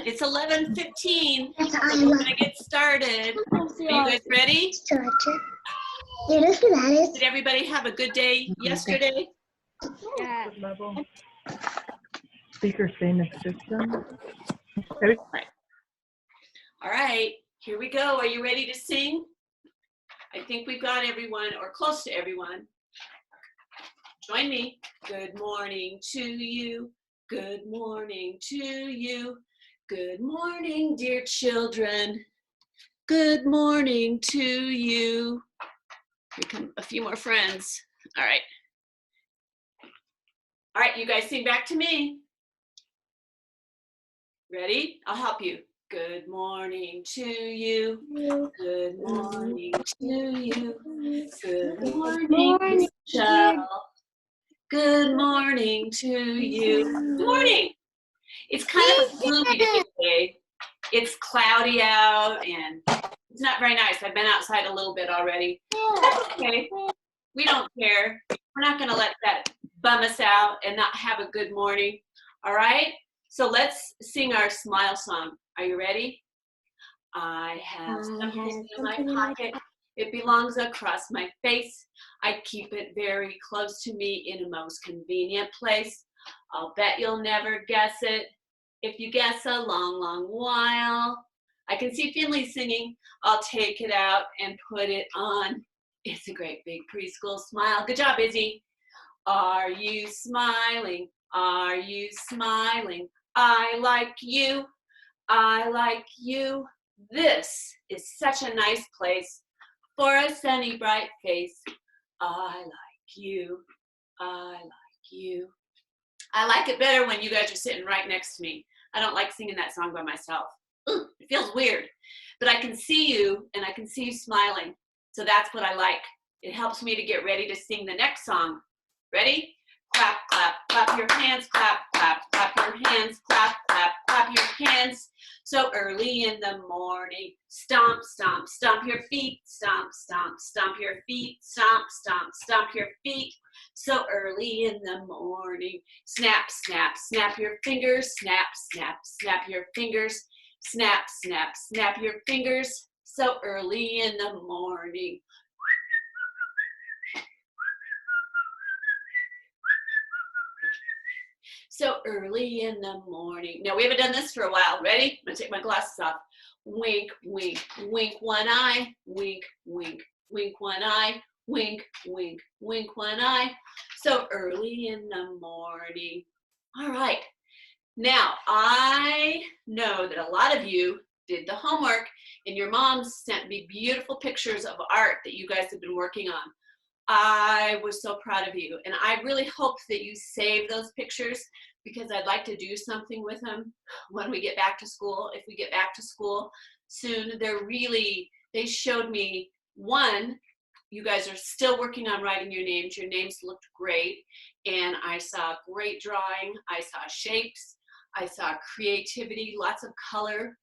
It's 11:15. So we're gonna get started. Are you guys ready? Did everybody have a good day yesterday? Yeah. Speaker famous system. All right, here we go. Are you ready to sing? I think we've got everyone, or close to everyone. Join me. Good morning to you. Good morning to you. Good morning, dear children. Good morning to you. Here come a few more friends. All right. All right, you guys sing back to me. Ready? I'll help you. Good morning to you. Good morning to you. Good morning, Michelle. Good morning to you. Good morning. It's kind of a gloomy day today. It's cloudy out and it's not very nice. I've been outside a little bit already. That's okay. We don't care. We're not going to let that bum us out and not have a good morning. All right? So let's sing our smile song. Are you ready? I have something in my pocket. It belongs across my face. I keep it very close to me in a most convenient place. I'll bet you'll never guess it. If you guess a long, long while. I can see Finley singing. I'll take it out and put it on. It's a great big preschool smile. Good job, Izzy. Are you smiling? Are you smiling? I like you. I like you. This is such a nice place for a sunny, bright face. I like you. I like you. I like it better when you guys are sitting right next to me. I don't like singing that song by myself. Ooh, it feels weird. But I can see you and I can see you smiling. So that's what I like. It helps me to get ready to sing the next song. Ready? Clap, clap, clap your hands, clap, clap, clap your hands, clap, clap, clap your hands. So early in the morning, stomp, stomp, stomp your feet, stomp, stomp, stomp your feet, stomp, stomp, stomp your feet. So early in the morning, snap, snap, snap your fingers, snap, snap, snap your fingers, snap, snap, snap your fingers. So early in the morning. So early in the morning. Now we haven't done this for a while. Ready? I'm gonna take my glasses off. Wink, wink, wink one eye. Wink, wink, wink one eye. Wink, wink, wink one eye. So early in the morning. All right. Now I know that a lot of you did the homework and your moms sent me beautiful pictures of art that you guys have been working on. I was so proud of you, and I really hope that you save those pictures because I'd like to do something with them when we get back to school. If we get back to school soon, they showed me one, you guys are still working on writing your names. Your names looked great, and I saw great drawing. I saw shapes. I saw creativity, lots of color,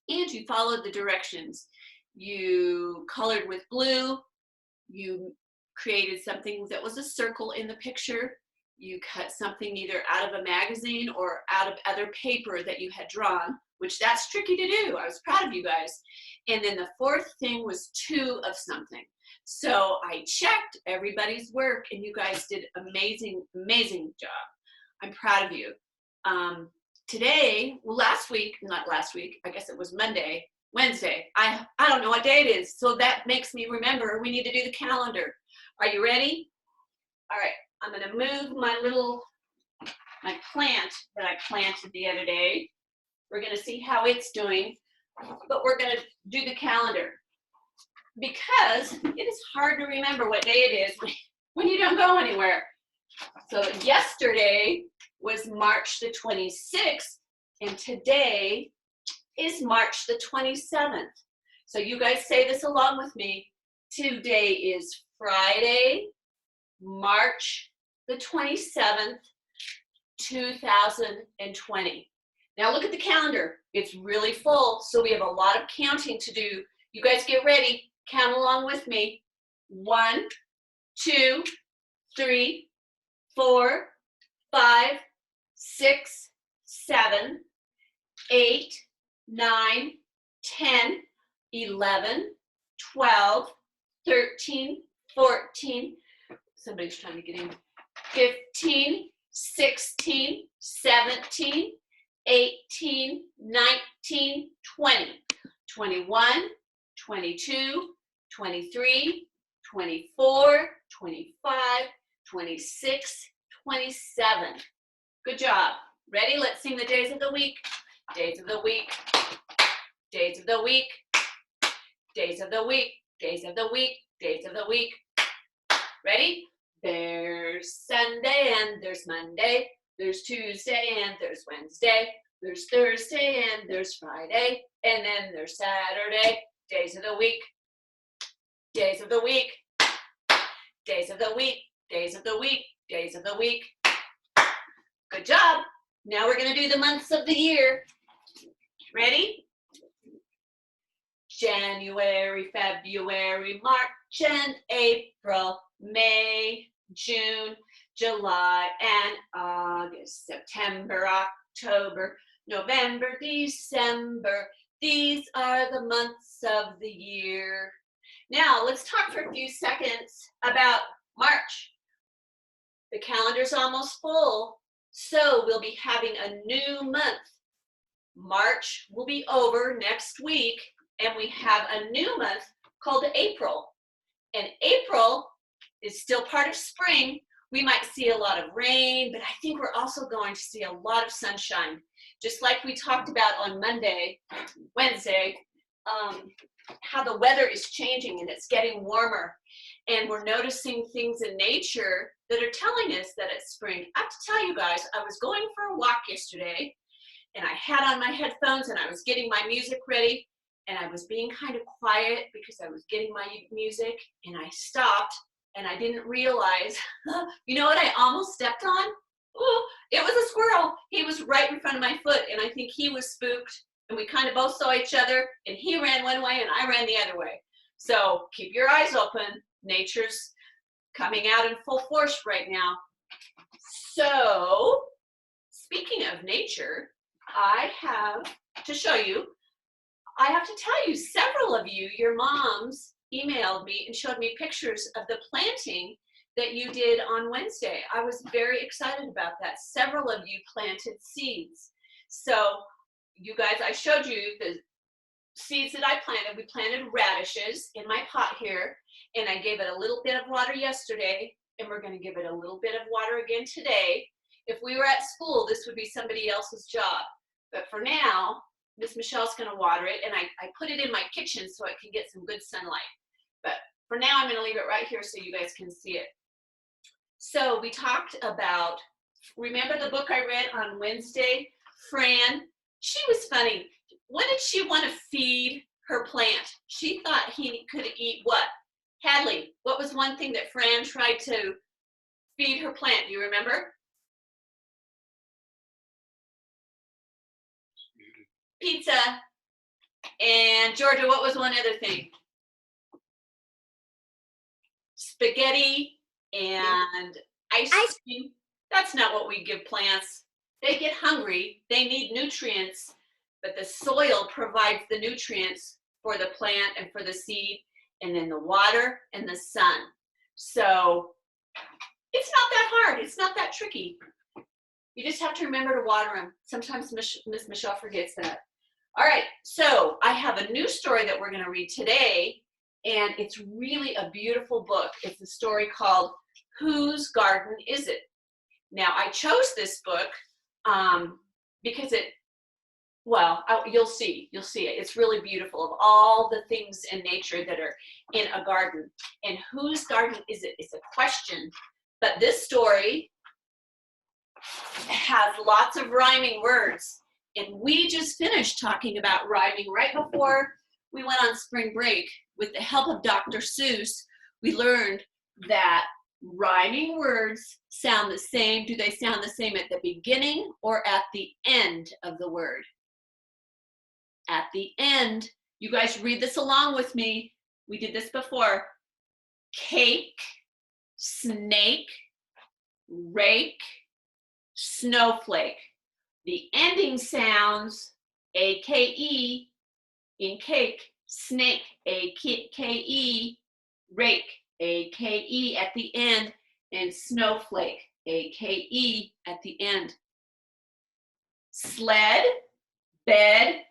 and you followed the directions. You colored with blue. You created something that was a circle in the picture. You cut something either out of a magazine or out of other paper that you had drawn, which that's tricky to do. I was proud of you guys. And then the fourth thing was two of something. So I checked everybody's work and you guys did amazing, amazing job. I'm proud of you. Today, well, not last week, I guess it was Wednesday. I don't know what day it is. So that makes me remember we need to do the calendar. Are you ready? All right, I'm gonna move my plant that I planted the other day. We're gonna see how it's doing, but we're gonna do the calendar because it is hard to remember what day it is when you don't go anywhere. So yesterday was March the 26th, and today is March the 27th. So you guys say this along with me. Today is Friday, March the 27th, 2020. Now look at the calendar. It's really full, so we have a lot of counting to do. You guys get ready. Count along with me. 1, 2, 3, 4, 5, 6, 7, 8, 9, 10, 11, 12, 13, 14. Somebody's trying to get in. 15, 16, 17, 18, 19, 20, 21, 22, 23, 24, 25, 26, 27. Good job. Ready? Let's sing the days of the week. Days of the week. Days of the week. Days of the week. Days of the week. Days of the week. Ready? There's Sunday and there's Monday. There's Tuesday and there's Wednesday. There's Thursday and there's Friday. And then there's Saturday. Days of the week. Days of the week. Days of the week. Days of the week. Days of the week. Good job. Now we're going to do the months of the year. Ready? January, February, March, and April, May, June, July, and August, September, October, November, December. These are the months of the year. Now, let's talk for a few seconds about March. The calendar's almost full, so we'll be having a new month. March will be over next week, and we have a new month called April. And April is still part of spring. We might see a lot of rain, but I think we're also going to see a lot of sunshine. Just like we talked about on Wednesday, how the weather is changing and it's getting warmer. And we're noticing things in nature that are telling us that it's spring. I have to tell you guys, I was going for a walk yesterday, and I had on my headphones and I was getting my music ready, and I was being kind of quiet because I was getting my music, and I stopped and I didn't realize, you know what I almost stepped on? Ooh, it was a squirrel. He was right in front of my foot, and I think he was spooked, and we kind of both saw each other, and he ran one way and I ran the other way. So keep your eyes open. Nature's coming out in full force right now. So speaking of nature, I have to show you, I have to tell you, several of you, your moms emailed me and showed me pictures of the planting that you did on Wednesday. I was very excited about that. Several of you planted seeds. So you guys, I showed you the seeds that I planted. We planted radishes in my pot here, and I gave it a little bit of water yesterday, and we're going to give it a little bit of water again today. If we were at school, this would be somebody else's job. But for now, Miss Michelle's going to water it, and I put it in my kitchen so it can get some good sunlight. But for now, I'm going to leave it right here so you guys can see it. So we talked about, remember the book I read on Wednesday? Fran, she was funny. What did she want to feed her plant? She thought he could eat what? Hadley, what was one thing that Fran tried to feed her plant? Do you remember? Pizza. And Georgia, what was one other thing? Spaghetti and ice cream. That's not what we give plants. They get hungry, they need nutrients, but the soil provides the nutrients for the plant and for the seed, and then the water and the sun. So it's not that hard, it's not that tricky. You just have to remember to water them. Sometimes Miss Michelle forgets that. All right, so I have a new story that we're going to read today, and it's really a beautiful book. It's a story called Whose Garden Is It? Now, I chose this book because you'll see it. It's really beautiful, of all the things in nature that are in a garden. And whose garden is it? It's a question. But this story has lots of rhyming words. And we just finished talking about rhyming right before we went on spring break. With the help of Dr. Seuss, we learned that rhyming words sound the same. Do they sound the same at the beginning or at the end of the word? At the end. You guys read this along with me. We did this before. Cake, snake, rake, snowflake. The ending sounds A-K-E, in cake. Snake, A-K-E, rake, A-K-E at the end, and snowflake, A-K-E at the end. Sled, bed,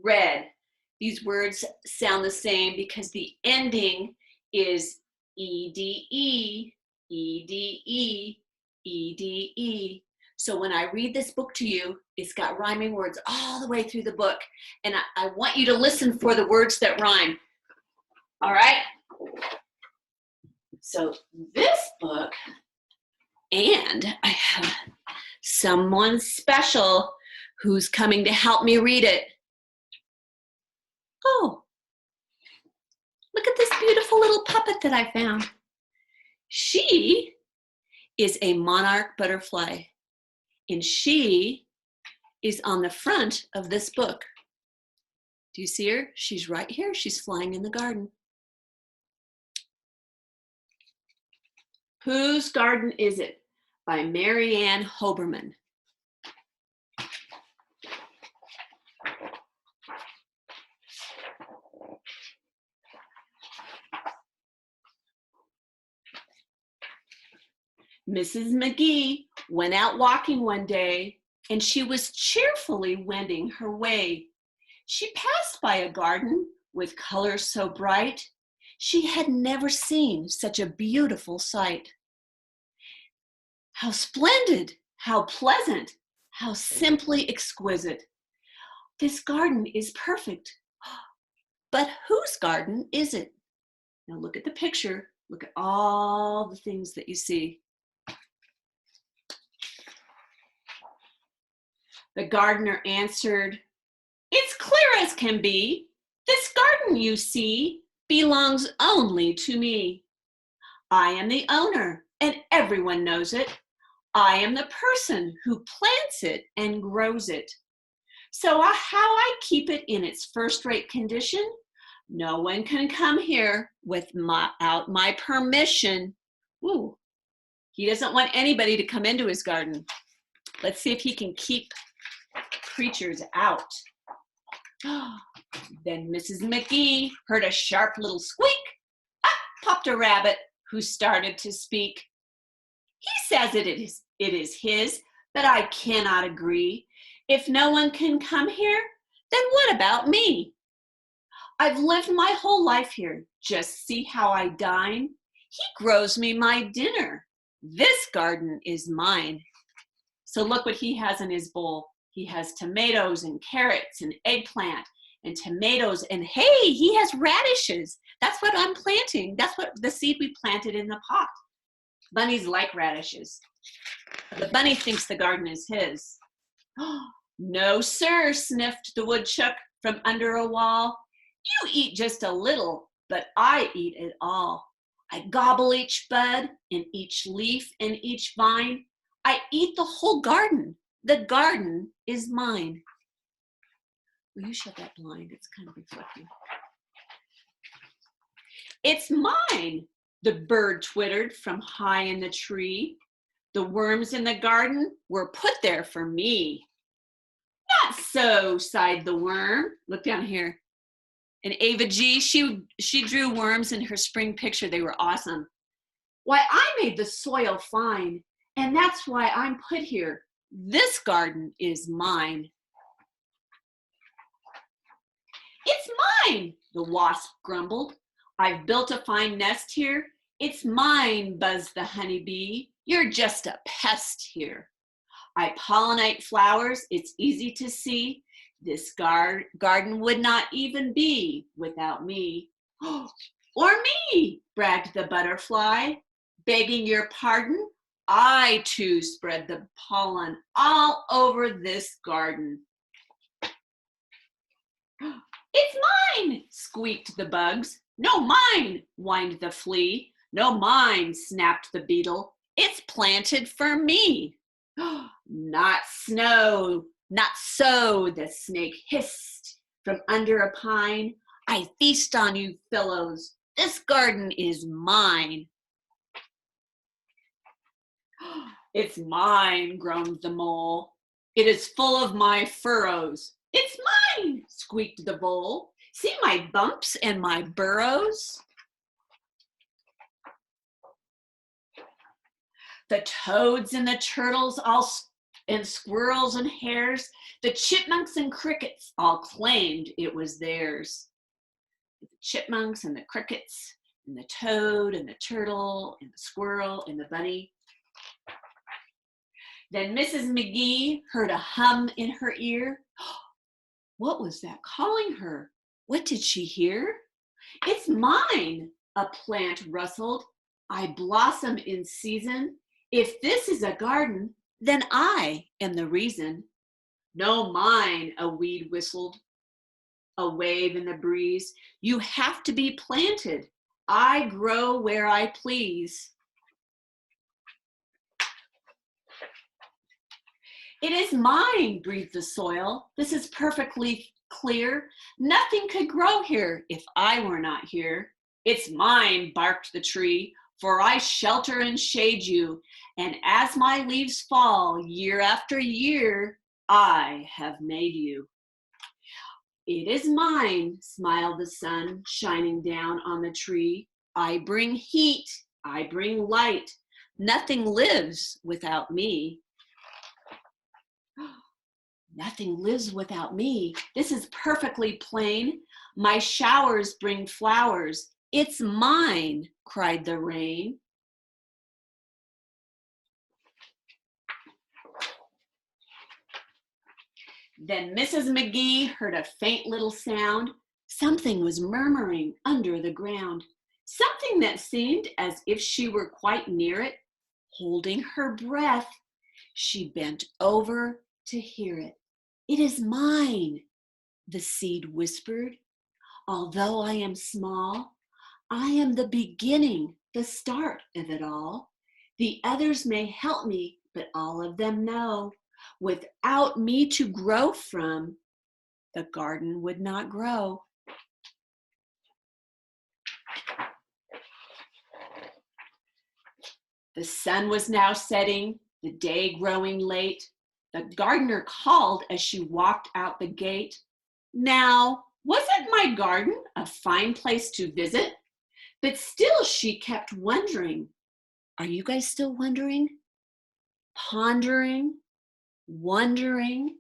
red. These words sound the same because the ending is E-D-E, E-D-E, E-D-E. So when I read this book to you, it's got rhyming words all the way through the book. And I want you to listen for the words that rhyme. All right? So this book, and I have someone special who's coming to help me read it. Oh, look at this beautiful little puppet that I found. She is a monarch butterfly, and she is on the front of this book. Do you see her? She's right here. She's flying in the garden. Whose Garden Is It? By Marianne Hoberman. Mrs. McGee went out walking one day, and she was cheerfully wending her way. She passed by a garden with colors so bright, she had never seen such a beautiful sight. How splendid, how pleasant, how simply exquisite. This garden is perfect, but whose garden is it? Now look at the picture. Look at all the things that you see. The gardener answered, "It's clear as can be. This garden, you see, belongs only to me. I am the owner, and everyone knows it. I am the person who plants it and grows it. So how I keep it in its first-rate condition, no one can come here without my permission." Ooh, he doesn't want anybody to come into his garden. Let's see if he can keep creatures out. Then Mrs. McGee heard a sharp little squeak. Up popped a rabbit who started to speak. "He says it is his, but I cannot agree. If no one can come here, then what about me? I've lived my whole life here. Just see how I dine. He grows me my dinner. This garden is mine." So look what he has in his bowl. He has tomatoes and carrots and eggplant and tomatoes, and hey, he has radishes. That's what I'm planting. That's what the seed we planted in the pot. Bunnies like radishes. The bunny thinks the garden is his. "No, sir," sniffed the woodchuck from under a wall. "You eat just a little, but I eat it all. I gobble each bud and each leaf and each vine. I eat the whole garden. The garden is mine." Will you shut that blind? It's kind of reflecting. "It's mine," the bird twittered from high in the tree. "The worms in the garden were put there for me." "Not so," sighed the worm. Look down here. And Ava G, she drew worms in her spring picture. They were awesome. "Why, I made the soil fine, and that's why I'm put here. This garden is mine." "It's mine," the wasp grumbled. "I've built a fine nest here. It's mine," buzzed the honeybee. "You're just a pest here. I pollinate flowers, it's easy to see. This garden would not even be without me." "Or me," bragged the butterfly. "Begging your pardon, I too spread the pollen all over this garden." "It's mine," squeaked the bugs. "No, mine," whined the flea. "No, mine," snapped the beetle. "It's planted for me." Not so," the snake hissed from under a pine. "I feast on you fellows. This garden is mine." "It's mine," groaned the mole. "It is full of my furrows. It's mine, squeaked the vole. See my bumps and my burrows? The toads and the turtles and squirrels and hares, the chipmunks and crickets all claimed it was theirs. The chipmunks and the crickets and the toad and the turtle and the squirrel and the bunny. Then Mrs. McGee heard a hum in her ear. What was that calling her? What did she hear? It's mine, a plant rustled. I blossom in season. If this is a garden, then I am the reason. No, mine, a weed whistled. A wave in the breeze. You have to be planted. I grow where I please. It is mine, breathed the soil. This is perfectly clear. Nothing could grow here if I were not here. It's mine, barked the tree, for I shelter and shade you. And as my leaves fall year after year, I have made you. It is mine, smiled the sun, shining down on the tree. I bring heat, I bring light. Nothing lives without me. Nothing lives without me. This is perfectly plain. My showers bring flowers. It's mine, cried the rain. Then Mrs. McGee heard a faint little sound. Something was murmuring under the ground. Something that seemed as if she were quite near it. Holding her breath, she bent over to hear it. It is mine, the seed whispered. Although I am small, I am the beginning, the start of it all. The others may help me, but all of them know, without me to grow from, the garden would not grow. The sun was now setting, the day growing late. The gardener called as she walked out the gate. Now, wasn't my garden a fine place to visit? But still she kept wondering. Are you guys still wondering? Pondering? Wondering?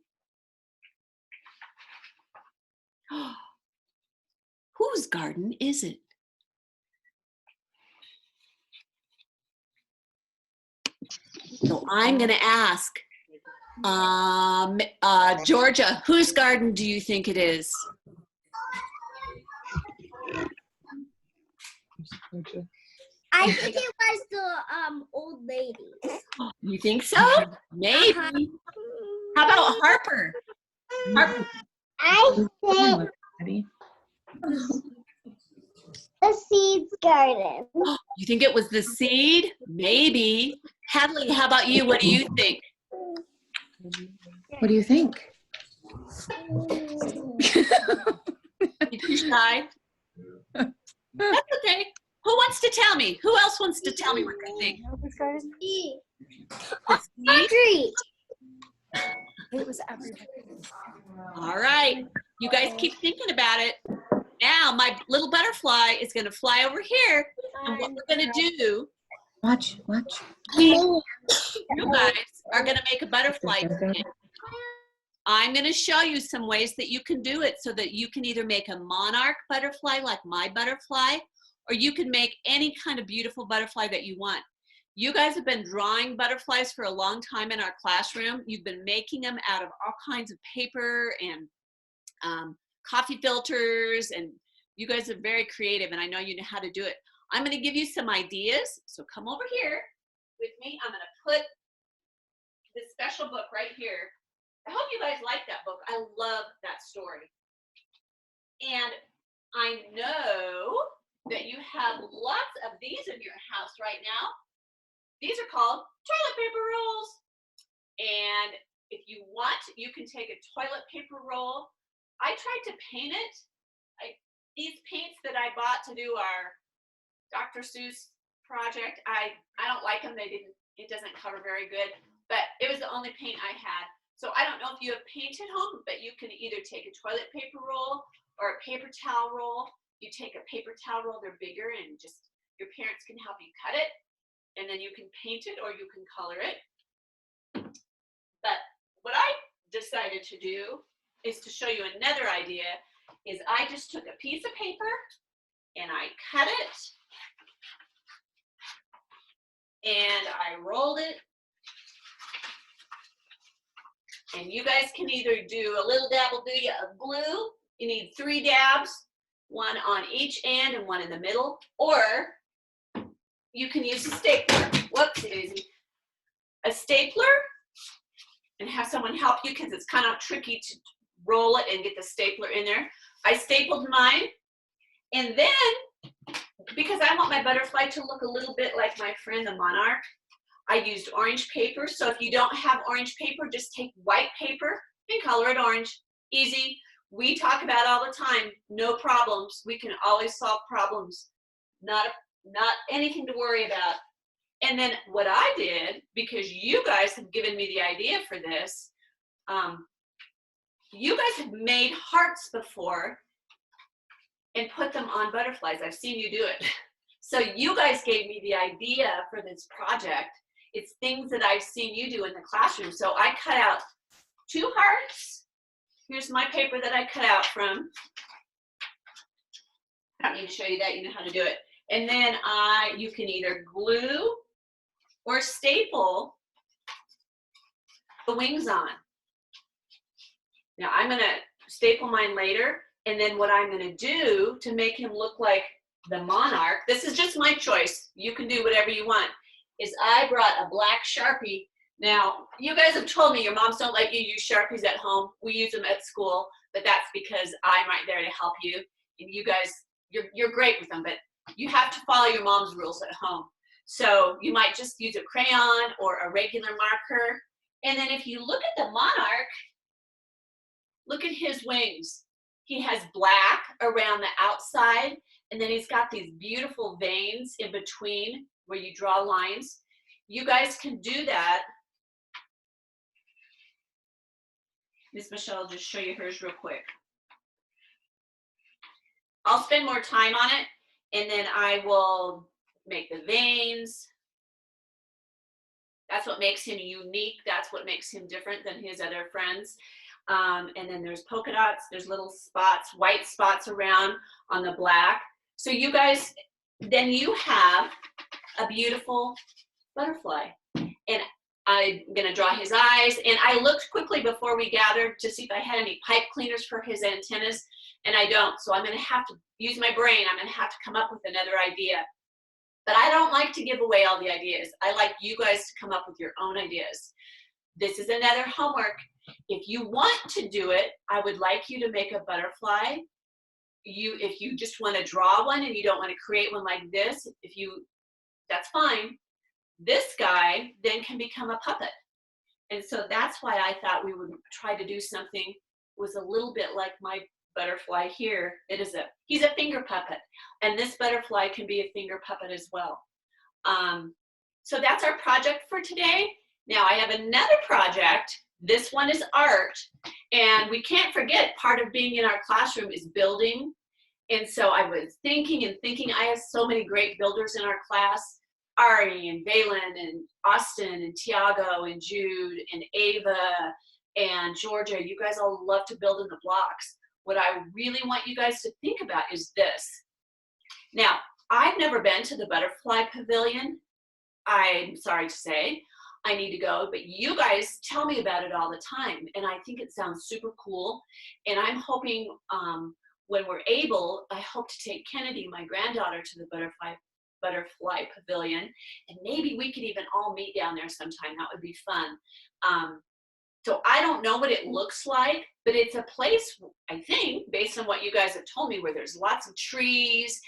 Whose garden is it? So I'm going to ask, Georgia, whose garden do you think it is? I think it was the old lady. You think so? Maybe. How about Harper? Harper. I think the seeds garden. You think it was the seed? Maybe. Hadley, how about you? What do you think? What do you think? You too shy? That's okay. Who wants to tell me? Who else wants to tell me what they think? Audrey. It was everybody. All right. You guys keep thinking about it. Now my little butterfly is going to fly over here. And what we're going to do, Watch. you guys are going to make a butterfly stand. I'm going to show you some ways that you can do it so that you can either make a monarch butterfly like my butterfly, or you can make any kind of beautiful butterfly that you want. You guys have been drawing butterflies for a long time in our classroom. You've been making them out of all kinds of paper and coffee filters, and you guys are very creative, and I know you know how to do it. I'm going to give you some ideas, so come over here with me. I'm going to put this special book right here. I hope you guys like that book. I love that story. And I know that you have lots of these in your house right now. These are called toilet paper rolls. And if you want, you can take a toilet paper roll. I tried to paint it. These paints that I bought to do our Dr. Seuss project, I don't like them. It doesn't cover very good, but it was the only paint I had. So I don't know if you have paint at home, but you can either take a toilet paper roll or a paper towel roll. You take a paper towel roll, they're bigger, and just your parents can help you cut it, and then you can paint it or you can color it. But what I decided to do is to show you another idea, is I just took a piece of paper and I cut it and I rolled it. And you guys can either do a little dabble do ya of glue. You need 3 dabs, 1 on each end and 1 in the middle, or you can use a stapler. Whoopsie daisy. A stapler, and have someone help you because it's kind of tricky to roll it and get the stapler in there. I stapled mine, and then because I want my butterfly to look a little bit like my friend the monarch, I used orange paper. So if you don't have orange paper, just take white paper and color it orange. Easy. We talk about all the time, no problems. We can always solve problems. Not anything to worry about. And then what I did, because you guys have given me the idea for this, you guys have made hearts before and put them on butterflies. I've seen you do it. So you guys gave me the idea for this project. It's things that I've seen you do in the classroom. So I cut out 2 hearts. Here's my paper that I cut out from. I don't need to show you that, you know how to do it. And then you can either glue or staple the wings on. Now I'm gonna staple mine later, and then what I'm gonna do to make him look like the monarch, this is just my choice, you can do whatever you want, is I brought a black Sharpie. Now, you guys have told me your moms don't let you use Sharpies at home. We use them at school, but that's because I'm right there to help you. And you guys, you're great with them, but you have to follow your mom's rules at home. So you might just use a crayon or a regular marker. And then if you look at the monarch, look at his wings. He has black around the outside, and then he's got these beautiful veins in between where you draw lines. You guys can do that. Miss Michelle, I'll just show you hers real quick. I'll spend more time on it, and then I will make the veins. That's what makes him unique. That's what makes him different than his other friends. And then there's polka dots, there's little spots, white spots around on the black. So you guys, then you have a beautiful butterfly. And I'm gonna draw his eyes. And I looked quickly before we gathered to see if I had any pipe cleaners for his antennas, and I don't. So I'm gonna have to use my brain. I'm gonna have to come up with another idea. But I don't like to give away all the ideas. I like you guys to come up with your own ideas. This is another homework. If you want to do it, I would like you to make a butterfly. If you just want to draw one and you don't want to create one like this, that's fine. This guy then can become a puppet. And so that's why I thought we would try to do something was a little bit like my butterfly here. He's a finger puppet, and this butterfly can be a finger puppet as well. So that's our project for today. Now I have another project. This one is art, and we can't forget part of being in our classroom is building. And so I was thinking and thinking, I have so many great builders in our class, Ari and Valen and Austin and Tiago and Jude and Ava and Georgia. You guys all love to build in the blocks. What I really want you guys to think about is this. Now, I've never been to the Butterfly Pavilion. I'm sorry to say. I need to go, but you guys tell me about it all the time, and I think it sounds super cool. And I'm hoping when we're able, I hope to take Kennedy, my granddaughter, to the Butterfly Pavilion, and maybe we could even all meet down there sometime. That would be fun. So I don't know what it looks like, but it's a place, I think, based on what you guys have told me, where there's lots of trees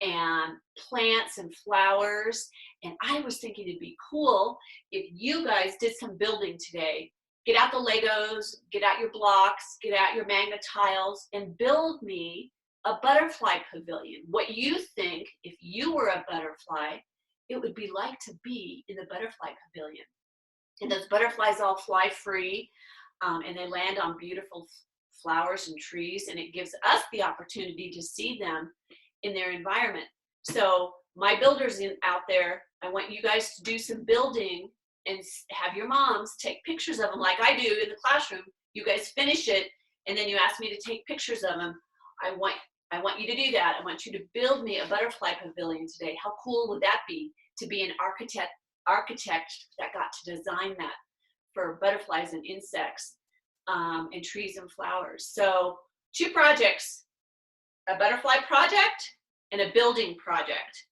and plants and flowers. And I was thinking it'd be cool if you guys did some building today. Get out the Legos, get out your blocks, get out your Magna tiles, and build me a butterfly pavilion. What you think, if you were a butterfly, it would be like to be in the butterfly pavilion. And those butterflies all fly free. and they land on beautiful flowers and trees, and it gives us the opportunity to see them in their environment. So my builders out there, I want you guys to do some building and have your moms take pictures of them like I do in the classroom. You guys finish it, and then you ask me to take pictures of them. I want you to do that. I want you to build me a butterfly pavilion today. How cool would that be to be an architect that got to design that for butterflies and insects and trees and flowers. So 2 projects, a butterfly project and a building project.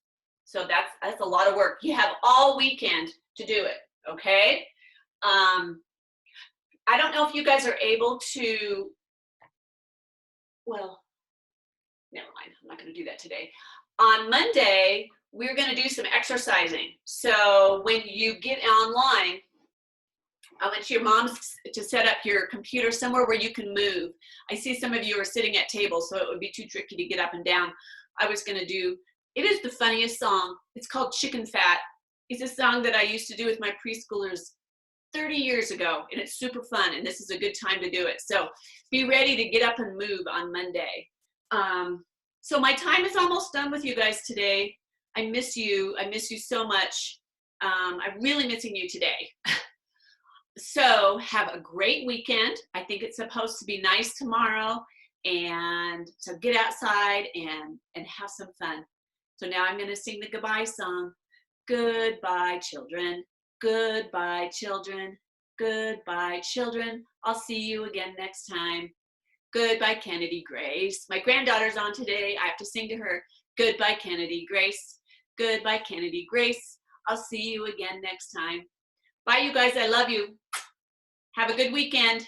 So that's a lot of work. You have all weekend to do it, okay? I don't know if you guys are able to, well, never mind, I'm not gonna do that today. On Monday, we're gonna do some exercising. So when you get online, I want your moms to set up your computer somewhere where you can move. I see some of you are sitting at tables, so it would be too tricky to get up and down. I was gonna do, it is the funniest song. It's called Chicken Fat. It's a song that I used to do with my preschoolers 30 years ago, and it's super fun, and this is a good time to do it. So be ready to get up and move on Monday. So my time is almost done with you guys today. I miss you. I miss you so much. I'm really missing you today. So have a great weekend. I think it's supposed to be nice tomorrow, and so get outside and have some fun. So now I'm going to sing the goodbye song. Goodbye, children. Goodbye, children. Goodbye, children. I'll see you again next time. Goodbye, Kennedy Grace. My granddaughter's on today. I have to sing to her. Goodbye, Kennedy Grace. Goodbye, Kennedy Grace. I'll see you again next time. Bye, you guys. I love you. Have a good weekend.